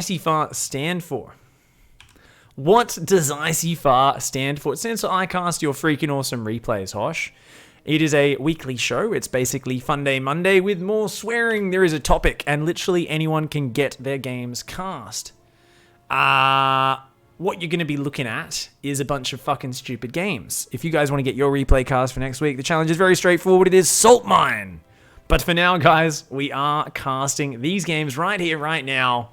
ICYFAR stand for? What does ICYFAR stand for? It stands for I Cast Your Freakin' Awesome Replays, Hosh. It is a weekly show. It's basically Fun Day Monday with more swearing. There is a topic, and literally anyone can get their games cast. What you're going to be looking at is a bunch of fucking stupid games. If you guys want to get your replay cast for next week, the challenge is very straightforward. It is Salt Mine. But for now, guys, we are casting these games right here, right now.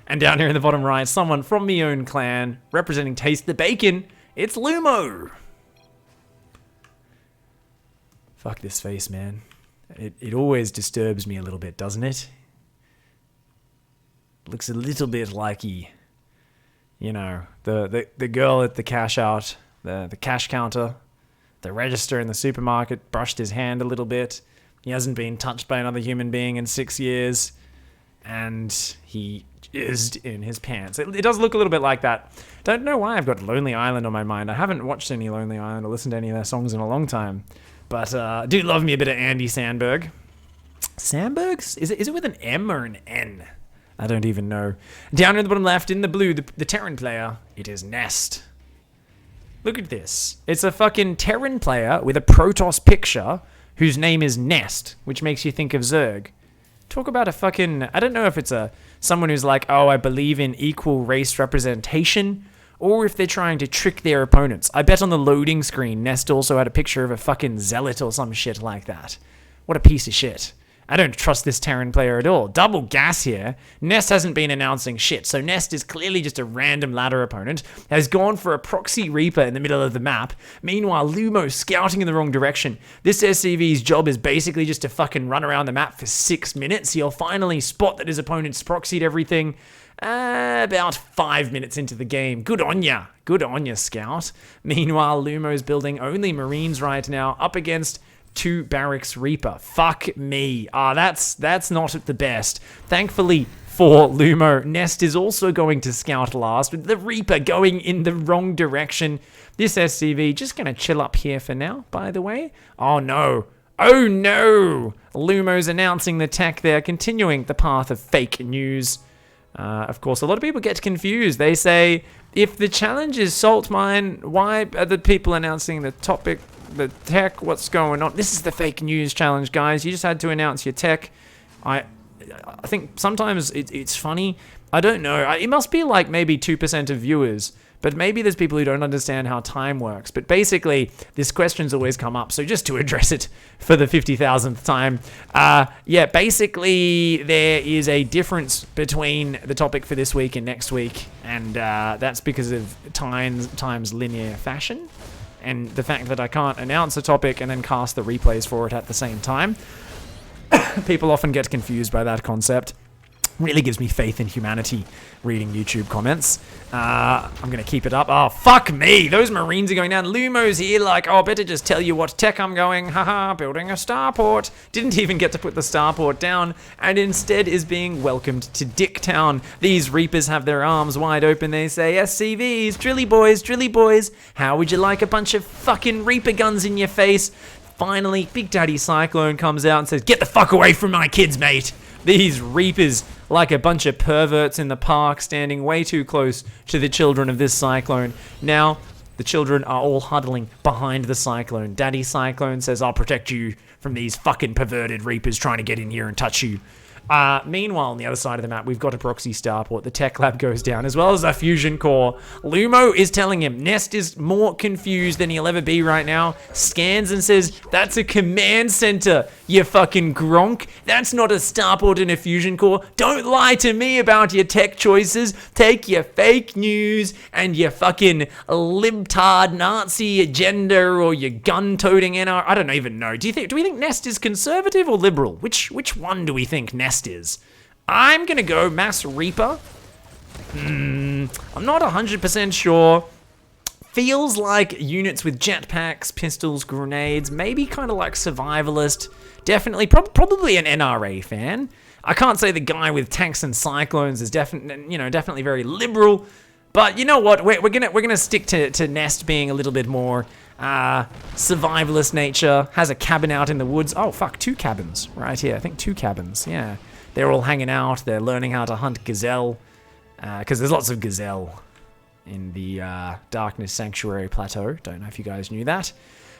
And down here in the bottom right, someone from my own clan, representing Taste the Bacon, it's Lumo. Fuck this face, man. It always disturbs me a little bit, doesn't it? Looks a little bit like the girl at the cash out, the cash counter, the register in the supermarket, brushed his hand a little bit. He hasn't been touched by another human being in 6 years, and he jizzed in his pants. It does look a little bit like that. Don't know why I've got Lonely Island on my mind. I haven't watched any Lonely Island or listened to any of their songs in a long time, but I do love me a bit of Andy Samberg. Sambergs? Is it with an M or an N? I don't even know. Down in the bottom left, in the blue, the Terran player, it is Nest. Look at this. It's a fucking Terran player with a Protoss picture whose name is Nest, which makes you think of Zerg. Talk about a fucking... I don't know if it's someone who's like, oh, I believe in equal race representation, or if they're trying to trick their opponents. I bet on the loading screen, Nest also had a picture of a fucking zealot or some shit like that. What a piece of shit. I don't trust this Terran player at all. Double gas here. Nest hasn't been announcing shit, so Nest is clearly just a random ladder opponent, has gone for a proxy Reaper in the middle of the map. Meanwhile, Lumo's scouting in the wrong direction. This SCV's job is basically just to fucking run around the map for 6 minutes. He'll finally spot that his opponent's proxied everything about 5 minutes into the game. Good on ya. Good on ya, Scout. Meanwhile, Lumo's building only Marines right now, up against 2 Barracks Reaper. Fuck me. That's not the best. Thankfully for Lumo, Nest is also going to scout last, with the Reaper going in the wrong direction. This SCV just going to chill up here for now, by the way. Oh no. Oh no! Lumo's announcing the tech there, continuing the path of fake news. Of course, a lot of people get confused. They say, if the challenge is Salt Mine, why are the people announcing the topic, the tech, what's going on? This is the fake news challenge, guys. You just had to announce your tech. I think sometimes it's funny. I don't know. It must be like maybe 2% of viewers, but maybe there's people who don't understand how time works. But basically, this question's always come up, so just to address it for the 50,000th time, yeah, basically there is a difference between the topic for this week and next week, and that's because of time's linear fashion, and the fact that I can't announce a topic and then cast the replays for it at the same time. People often get confused by that concept. Really gives me faith in humanity reading YouTube comments. I'm going to keep it up. Oh, fuck me. Those Marines are going down. Lumo's here like, oh, better just tell you what tech I'm going. Haha, building a starport. Didn't even get to put the starport down, and instead is being welcomed to Dicktown. These Reapers have their arms wide open. They say, SCVs, drilly boys. How would you like a bunch of fucking Reaper guns in your face? Finally, Big Daddy Cyclone comes out and says, get the fuck away from my kids, mate. These Reapers, like a bunch of perverts in the park, standing way too close to the children of this Cyclone. Now, the children are all huddling behind the Cyclone. Daddy Cyclone says, I'll protect you from these fucking perverted Reapers trying to get in here and touch you. Meanwhile, on the other side of the map, we've got a proxy starport. The tech lab goes down, as well as a fusion core. Lumo is telling him Nest is more confused than he'll ever be right now. Scans and says, that's a command center, you fucking gronk. That's not a starport in a fusion core. Don't lie to me about your tech choices. Take your fake news and your fucking libtard Nazi agenda or your gun-toting NR. I don't even know. Do we think Nest is conservative or liberal? Which one do we think Nest is? I'm gonna go Mass Reaper. I'm not 100% sure. Feels like units with jetpacks, pistols, grenades, maybe kind of like survivalist. Definitely, probably an NRA fan. I can't say the guy with tanks and cyclones is definitely very liberal. But you know what? We're gonna stick to Nest being a little bit more survivalist nature. Has a cabin out in the woods. Oh fuck, 2 cabins right here. I think 2 cabins. Yeah, they're all hanging out. They're learning how to hunt gazelle. Because there's lots of gazelle in the Darkness Sanctuary Plateau. Don't know if you guys knew that.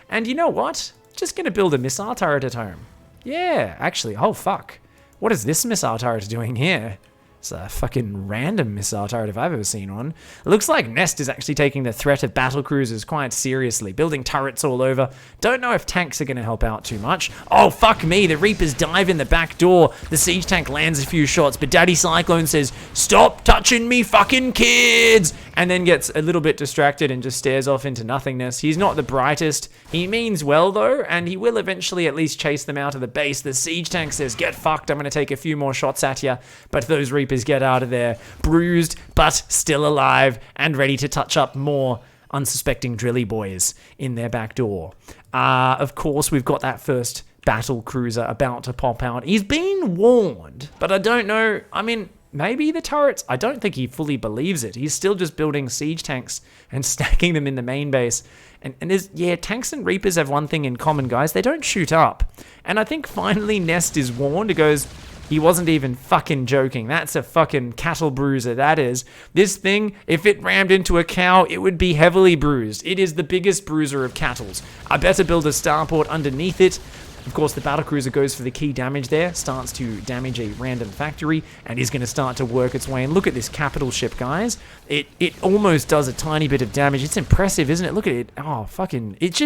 And you know what? Just gonna build a missile turret at home. Yeah, actually, oh fuck. What is this missile turret doing here? It's a fucking random missile turret if I've ever seen one. It looks like Nest is actually taking the threat of battle cruisers quite seriously, building turrets all over. Don't know if tanks are going to help out too much. Oh, fuck me, the Reapers dive in the back door. The siege tank lands a few shots, but Daddy Cyclone says, "Stop touching me fucking kids!" And then gets a little bit distracted and just stares off into nothingness. He's not the brightest. He means well, though, and he will eventually at least chase them out of the base. The siege tank says, "Get fucked, I'm going to take a few more shots at you." But those Reapers get out of there, bruised, but still alive, and ready to touch up more unsuspecting drilly boys in their back door. Of course, we've got that first battle cruiser about to pop out. He's been warned, but I don't know. I mean, maybe the turrets, I don't think he fully believes it. He's still just building siege tanks and stacking them in the main base. And there's, yeah, tanks and Reapers have one thing in common, guys. They don't shoot up. And I think finally Nest is warned. It goes, he wasn't even fucking joking. That's a fucking cattle bruiser, that is. This thing, if it rammed into a cow, it would be heavily bruised. It is the biggest bruiser of cattles. I better build a starport underneath it. Of course, the battlecruiser goes for the key damage there, starts to damage a random factory, and is going to start to work its way. And look at this capital ship, guys. It almost does a tiny bit of damage. It's impressive, isn't it? Look at it. Oh, fucking, it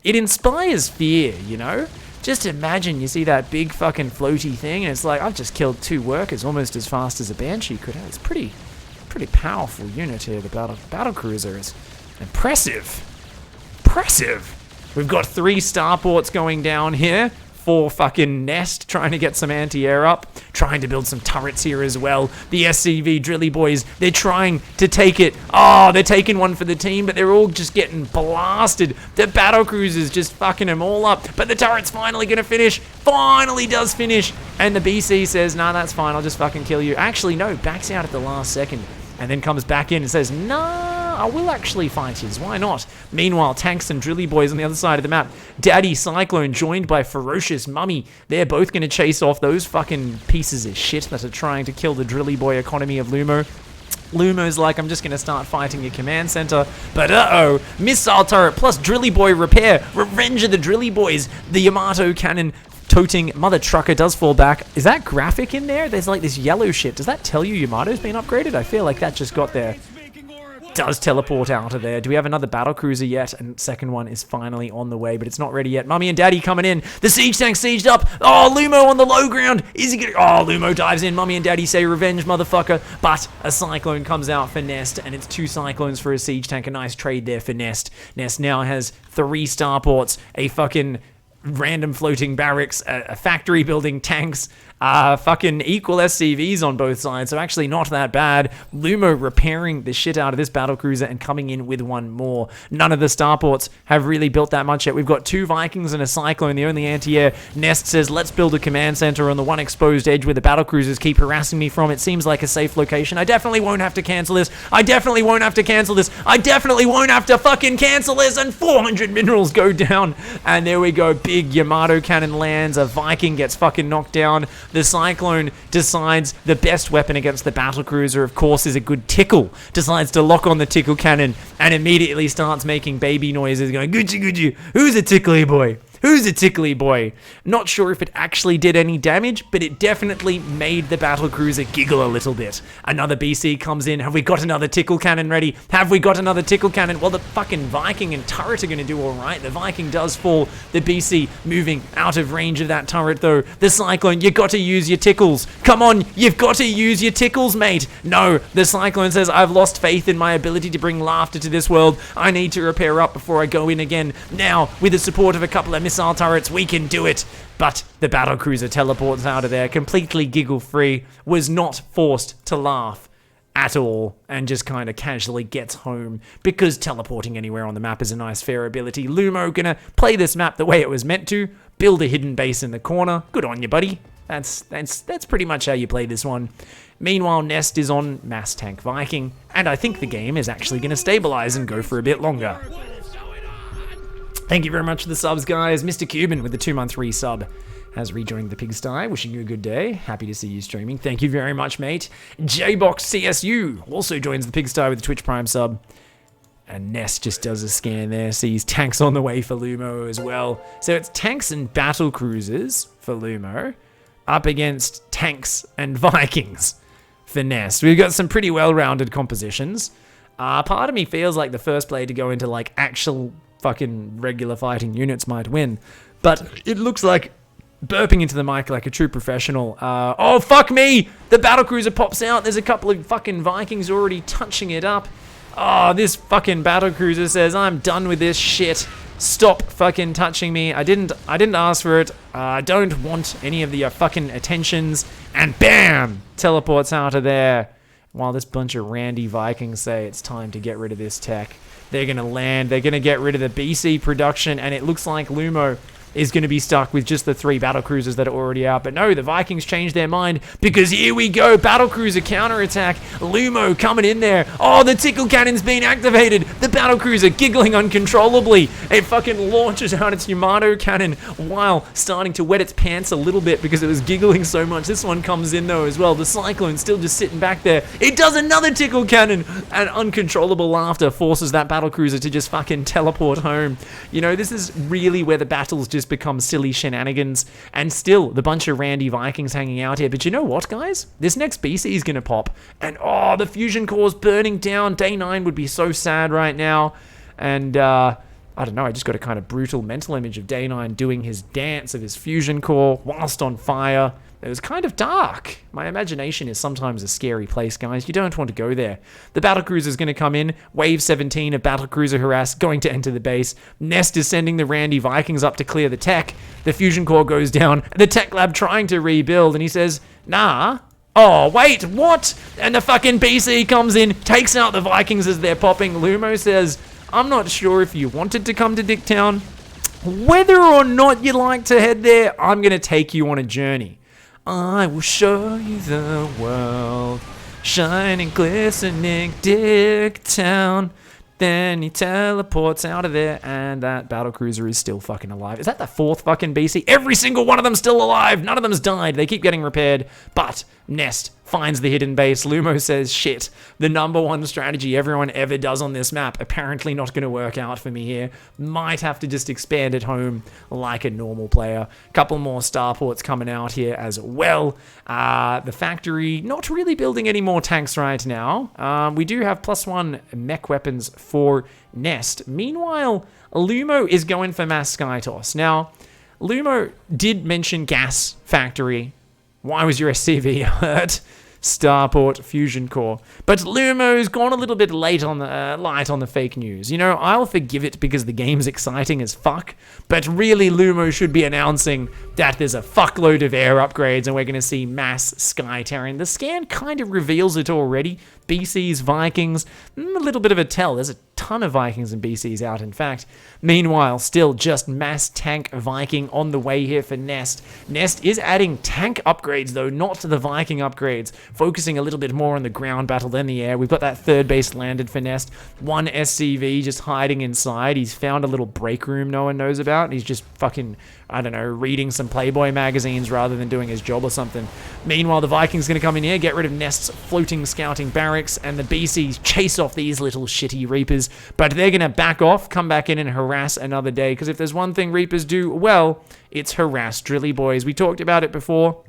inspires fear, you know? Just imagine you see that big fucking floaty thing, and it's like, I've just killed 2 workers almost as fast as a Banshee could. It's pretty powerful unit here, the battlecruiser is impressive. We've got 3 starports going down here. 4 fucking Nest trying to get some anti-air up. Trying to build some turrets here as well. The SCV drilly boys, they're trying to take it. Oh, they're taking one for the team, but they're all just getting blasted. The battlecruiser's just fucking them all up. But the turret's finally gonna finish. Finally does finish. And the BC says, nah, that's fine, I'll just fucking kill you. Actually, no, backs out at the last second. And then comes back in and says, nah, I will actually fight yous. Why not? Meanwhile, tanks and drilly boys on the other side of the map. Daddy Cyclone joined by Ferocious Mummy. They're both going to chase off those fucking pieces of shit that are trying to kill the drilly boy economy of Lumo. Lumo's like, I'm just going to start fighting your command center. But uh-oh, missile turret plus drilly boy repair. Revenge of the drilly boys. The Yamato cannon toting mother trucker does fall back. Is that graphic in there? There's like this yellow shit. Does that tell you Yamato's been upgraded? I feel like that just got there. Does teleport out of there. Do we have another battle cruiser yet? And second one is finally on the way, but it's not ready yet. Mummy and Daddy coming in. The siege tank sieged up. Oh, Lumo on the low ground. Is he gonna... Oh, Lumo dives in. Mummy and Daddy say revenge, motherfucker. But a cyclone comes out for Nest, and it's 2 cyclones for a siege tank. A nice trade there for Nest. Nest now has 3 starports, a fucking random floating barracks, a factory building tanks, fucking equal SCVs on both sides, so actually not that bad. Lumo repairing the shit out of this battlecruiser and coming in with 1 more. None of the starports have really built that much yet. We've got 2 Vikings and a Cyclone, the only anti-air. Nest says, let's build a command center on the one exposed edge where the battlecruisers keep harassing me from. It seems like a safe location. I definitely won't have to cancel this. I definitely won't have to cancel this. I definitely won't have to fucking cancel this. And 400 minerals go down. And there we go. Big Yamato cannon lands. A Viking gets fucking knocked down. The Cyclone decides the best weapon against the battlecruiser, of course, is a good tickle. Decides to lock on the tickle cannon and immediately starts making baby noises, going, Gucci, Gucci, who's a tickly boy? Who's a tickly boy? Not sure if it actually did any damage, but it definitely made the battlecruiser giggle a little bit. Another BC comes in. Have we got another tickle cannon ready? Have we got another tickle cannon? Well, the fucking Viking and turret are going to do all right. The Viking does fall. The BC moving out of range of that turret, though. The Cyclone, you got to use your tickles. Come on, you've got to use your tickles, mate. No, the Cyclone says, I've lost faith in my ability to bring laughter to this world. I need to repair up before I go in again. Now, with the support of a couple of missile turrets, we can do it. But the battlecruiser teleports out of there completely giggle-free, was not forced to laugh at all, and just kind of casually gets home, because teleporting anywhere on the map is a nice fair ability. Lumo gonna play this map the way it was meant to, build a hidden base in the corner. Good on you, buddy. That's pretty much how you play this one. Meanwhile, Nest is on Mass Tank Viking, and I think the game is actually gonna stabilize and go for a bit longer. Thank you very much for the subs, guys. Mr. Cuban with the 2-month resub. has rejoined the pigsty. Wishing you a good day. Happy to see you streaming. Thank you very much, mate. JBoxCSU also joins the pigsty with a Twitch Prime sub. And Nest just does a scan there. Sees tanks on the way for Lumo as well. So it's tanks and battle cruisers for Lumo up against tanks and Vikings for Nest. We've got some pretty well-rounded compositions. Part of me feels like the first player to go into like actual fucking regular fighting units might win. But it looks like burping into the mic like a true professional. Oh, fuck me! The battlecruiser pops out. There's a couple of fucking Vikings already touching it up. Oh, this fucking battlecruiser says, I'm done with this shit. Stop fucking touching me. I didn't ask for it. I don't want any of the fucking attentions. And bam! Teleports out of there. While this bunch of randy Vikings say it's time to get rid of this tech. They're going to land. They're going to get rid of the BC production. And it looks like Lumo is going to be stuck with just the 3 battlecruisers that are already out. But no, the Vikings changed their mind because here we go. Battlecruiser counterattack. Lumo coming in there. Oh, the tickle cannon's been activated. The battlecruiser giggling uncontrollably. It fucking launches out its Yamato cannon while starting to wet its pants a little bit because it was giggling so much. This one comes in though as well. The Cyclone's still just sitting back there. It does another tickle cannon. And uncontrollable laughter forces that battlecruiser to just fucking teleport home. You know, this is really where the battles just become silly shenanigans, and still the bunch of randy Vikings hanging out here. But you know what, guys? This next BC is going to pop, and oh, the fusion core's burning down. Day 9 would be so sad right now, and I don't know, I just got a kind of brutal mental image of Day 9 doing his dance of his fusion core whilst on fire. It was kind of dark. My imagination is sometimes a scary place, guys. You don't want to go there. The battlecruiser is going to come in. Wave 17 of battlecruiser harass going to enter the base. Nest is sending the randy Vikings up to clear the tech. The fusion core goes down. The tech lab trying to rebuild, and he says, nah. Oh, wait, what? And the fucking BC comes in, takes out the Vikings as they're popping. Lumo says, I'm not sure if you wanted to come to Dicktown. Whether or not you'd like to head there, I'm going to take you on a journey. I will show you the world, shining, glistening Dicktown. Then he teleports out of there, and that battlecruiser is still fucking alive. Is that the 4th fucking BC? Every single one of them's still alive. None of them's died. They keep getting repaired. But Nest finds the hidden base. Lumo says, shit, the #1 strategy everyone ever does on this map, apparently not going to work out for me here. Might have to just expand at home like a normal player. Couple more starports coming out here as well. The factory not really building any more tanks right now. We do have +1 mech weapons for Nest. Meanwhile, Lumo is going for mass sky toss. Now, Lumo did mention gas factory. Why was your SCV hurt? Starport fusion core. But Lumo's gone a little bit light on the fake news. You know, I'll forgive it because the game's exciting as fuck, but really Lumo should be announcing that there's a fuckload of air upgrades and we're going to see mass sky terrain. The scan kind of reveals it already. BCs, Vikings, a little bit of a tell. There's a ton of Vikings and BCs out, in fact. Meanwhile, still just mass tank Viking on the way here for Nest. Nest is adding tank upgrades, though, not to the Viking upgrades, focusing a little bit more on the ground battle than the air. We've got that 3rd base landed for Nest. 1 SCV just hiding inside. He's found a little break room no one knows about. He's just fucking, I don't know, reading some Playboy magazines rather than doing his job or something. Meanwhile, the Vikings going to come in here, get rid of Nest's floating scouting barracks, and the BCs chase off these little shitty Reapers, but they're going to back off, come back in and harass another day, because if there's one thing Reapers do well, it's harass Drilly Boys. We talked about it before.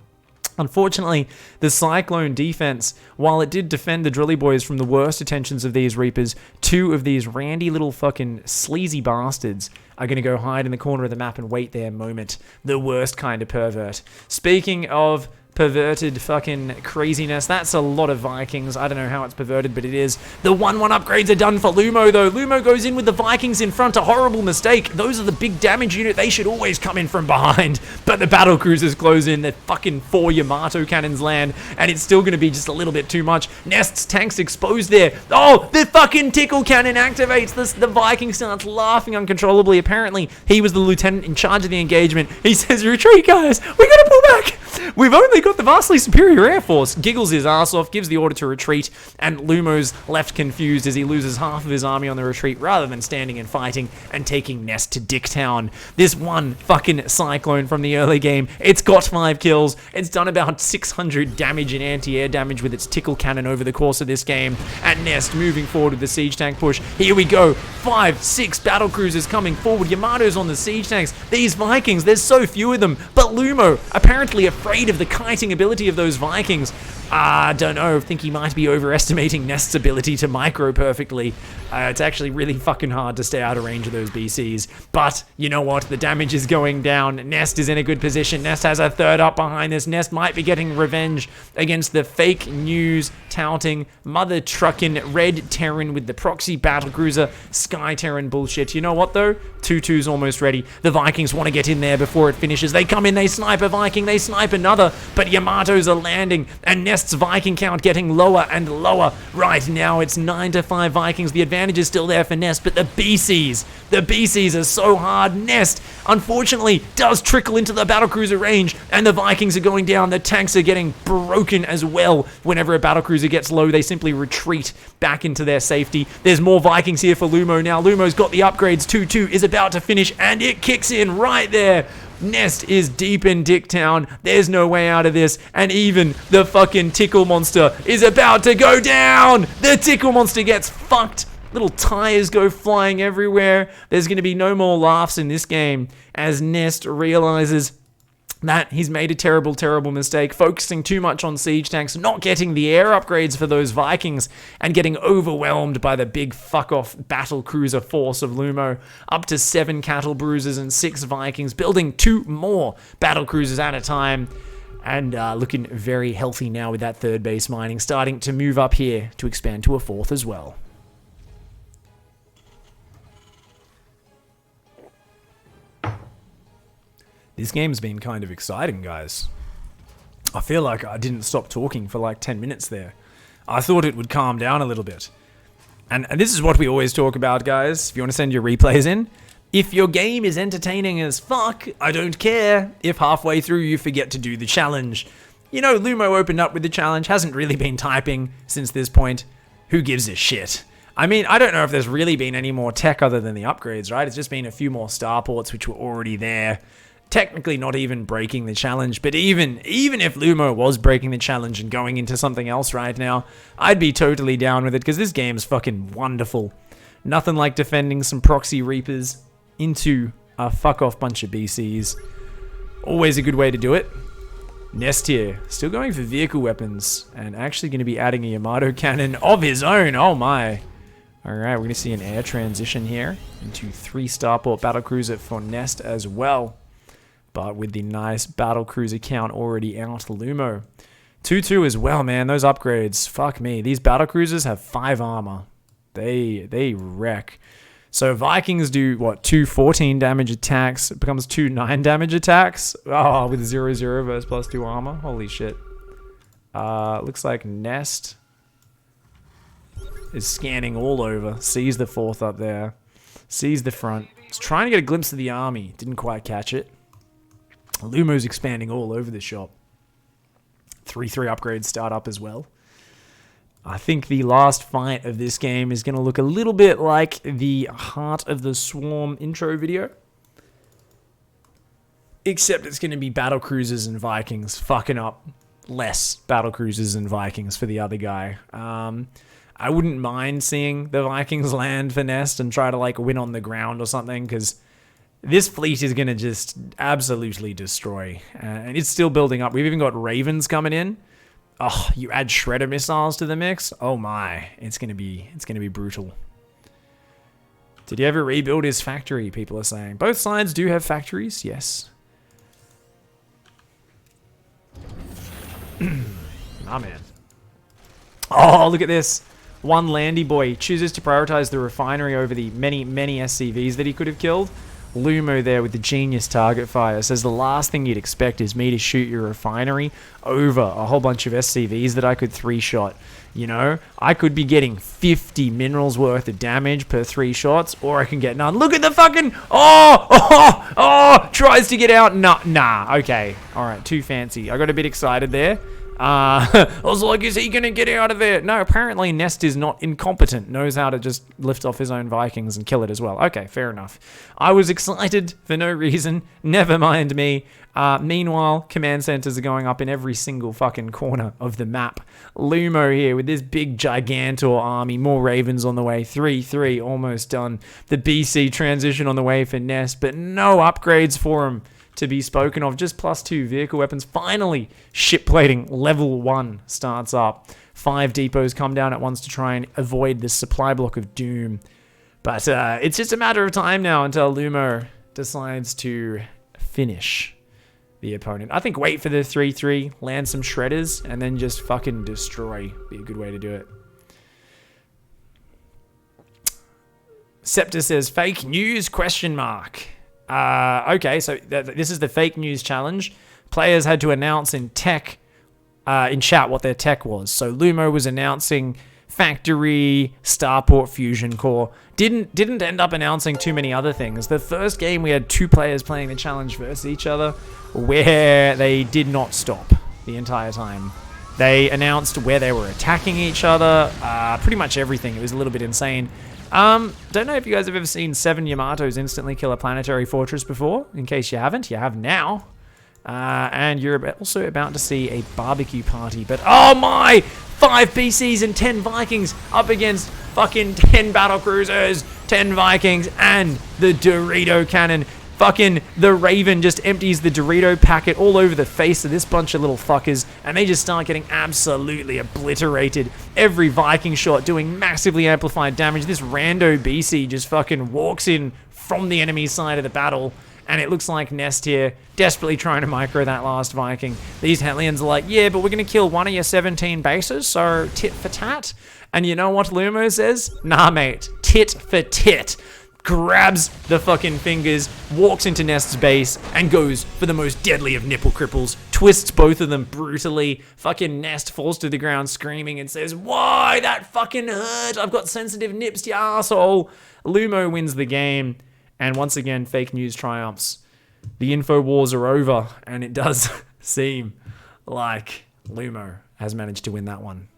Unfortunately, the Cyclone defense, while it did defend the Drilly Boys from the worst attentions of these Reapers, 2 of these randy little fucking sleazy bastards are going to go hide in the corner of the map and wait their moment. The worst kind of pervert. Speaking of perverted fucking craziness. That's a lot of Vikings. I don't know how it's perverted, but it is. The 1-1 upgrades are done for Lumo, though. Lumo goes in with the Vikings in front. A horrible mistake. Those are the big damage unit. They should always come in from behind. But the battle cruisers close in. The fucking 4 Yamato cannons land, and it's still going to be just a little bit too much. Nest's tanks exposed there. Oh, the fucking tickle cannon activates. The Viking starts laughing uncontrollably. Apparently, he was the lieutenant in charge of the engagement. He says, retreat, guys. We gotta pull back. We've only got the vastly superior air force. Giggles his ass off, gives the order to retreat, and Lumo's left confused as he loses half of his army on the retreat rather than standing and fighting and taking Nest to Dicktown. This one fucking Cyclone from the early game, it's got 5 kills. It's done about 600 damage in anti-air damage with its tickle cannon over the course of this game. And Nest moving forward with the siege tank push. Here we go. 5, 6 battle cruisers coming forward. Yamato's on the siege tanks. These Vikings, there's so few of them. But Lumo, apparently afraid of the kiting ability of those Vikings. I don't know. I think he might be overestimating Nest's ability to micro perfectly. It's actually really fucking hard to stay out of range of those BCs. But you know what? The damage is going down. Nest is in a good position. Nest has a third up behind this. Nest might be getting revenge against the fake news touting mother truckin' red Terran with the proxy battlecruiser Sky Terran bullshit. You know what though? 2-2's almost ready. The Vikings want to get in there before it finishes. They come in, they snipe a Viking, they snipe another, but Yamatos are landing, and Nest's Viking count getting lower and lower. Right now it's 9-5 Vikings. The advantage is still there for Nest, but the BCs are so hard. Nest, unfortunately, does trickle into the battlecruiser range, and the Vikings are going down. The tanks are getting broken as well. Whenever a battlecruiser gets low, they simply retreat back into their safety. There's more Vikings here for Lumo now. Lumo's got the upgrades. 2-2 is about to finish, and it kicks in right there. Nest is deep in Dicktown. There's no way out of this. And even the fucking tickle monster is about to go down. The tickle monster gets fucked. Little tires go flying everywhere. There's going to be no more laughs in this game as Nest realizes that he's made a terrible, terrible mistake, focusing too much on siege tanks, not getting the air upgrades for those Vikings, and getting overwhelmed by the big fuck-off battle cruiser force of Lumo. Up to 7 cattle bruisers and 6 Vikings, building 2 more battle cruisers at a time, and looking very healthy now with that third base mining, starting to move up here to expand to a 4th as well. This game's been kind of exciting, guys. I feel like I didn't stop talking for like 10 minutes there. I thought it would calm down a little bit. And this is what we always talk about, guys. If you want to send your replays in, if your game is entertaining as fuck, I don't care if halfway through you forget to do the challenge. You know, Lumo opened up with the challenge, hasn't really been typing since this point. Who gives a shit? I mean, I don't know if there's really been any more tech other than the upgrades, right? It's just been a few more starports which were already there. Technically not even breaking the challenge, but even if Lumo was breaking the challenge and going into something else right now, I'd be totally down with it because this game's fucking wonderful. Nothing like defending some proxy reapers into a fuck-off bunch of BCs. Always a good way to do it. Nest here, still going for vehicle weapons and actually going to be adding a Yamato cannon of his own. Oh my. Alright, we're going to see an air transition here into 3 starport battlecruiser for Nest as well. But with the nice battlecruiser count already out, Lumo. 2-2 as well, man. Those upgrades, fuck me. These battlecruisers have 5 armor. They wreck. So Vikings do, what, 2 14 damage attacks. It becomes 2 9 damage attacks. Oh, with 0-0 versus +2 armor. Holy shit. Looks like Nest is scanning all over. Sees the 4th up there. Sees the front. He's trying to get a glimpse of the army. Didn't quite catch it. Lumo's expanding all over the shop. 3-3 upgrades start up as well. I think the last fight of this game is going to look a little bit like the Heart of the Swarm intro video. Except it's going to be battlecruisers and Vikings fucking up less battlecruisers and Vikings for the other guy. I wouldn't mind seeing the Vikings land for Nest and try to like win on the ground or something, because this fleet is going to just absolutely destroy. And it's still building up. We've even got Ravens coming in. Oh, you add Shredder missiles to the mix? Oh my. It's going to be brutal. Did he ever rebuild his factory, people are saying. Both sides do have factories, yes. Ah, man. Oh, look at this. One Landy boy chooses to prioritize the refinery over the many, many SCVs that he could have killed. Lumo there with the genius target fire says the last thing you'd expect is me to shoot your refinery over a whole bunch of SCVs that I could 3-shot. You know, I could be getting 50 minerals worth of damage per 3 shots, or I can get none. Look at the fucking... tries to get out. Nah, okay. All right, too fancy. I got a bit excited there. I was like, is he going to get out of there? No, apparently Nest is not incompetent. Knows how to just lift off his own Vikings and kill it as well. Okay, fair enough. I was excited for no reason. Never mind me. Meanwhile, command centers are going up in every single fucking corner of the map. Lumo here with this big Gigantor army. More Ravens on the way. 3-3, almost done. The BC transition on the way for Nest, but no upgrades for him to be spoken of. Just +2 vehicle weapons. Finally, shipplating level 1 starts up. 5 depots come down at once to try and avoid this supply block of doom. But it's just a matter of time now until Lumo decides to finish the opponent. I think wait for the 3-3, land some shredders, and then just fucking destroy. Be a good way to do it. Scepter says, fake news, question mark. Okay, so this is the fake news challenge. Players had to announce in chat what their tech was. So Lumo was announcing factory, starport, fusion core. Didn't end up announcing too many other things. The first game we had 2 players playing the challenge versus each other, where they did not stop the entire time. They announced where they were attacking each other, pretty much everything. It was a little bit insane. Don't know if you guys have ever seen 7 Yamatos instantly kill a planetary fortress before. In case you haven't, you have now. And you're also about to see a barbecue party. But oh my! 5 PCs and 10 Vikings up against fucking 10 battle cruisers, 10 Vikings, and the Dorito cannon. Fucking the Raven just empties the Dorito packet all over the face of this bunch of little fuckers, and they just start getting absolutely obliterated. Every Viking shot doing massively amplified damage. This rando BC just fucking walks in from the enemy side of the battle, and it looks like Nest here desperately trying to micro that last Viking. These Hellions are like, yeah, but we're going to kill one of your 17 bases, so tit for tat. And you know what Lumo says? Nah, mate, tit for tit. Grabs the fucking fingers, walks into Nest's base, and goes for the most deadly of nipple cripples. Twists both of them brutally. Fucking Nest falls to the ground screaming and says, why? That fucking hurt. I've got sensitive nips, you asshole. Lumo wins the game. And once again, fake news triumphs. The info wars are over, and it does seem like Lumo has managed to win that one.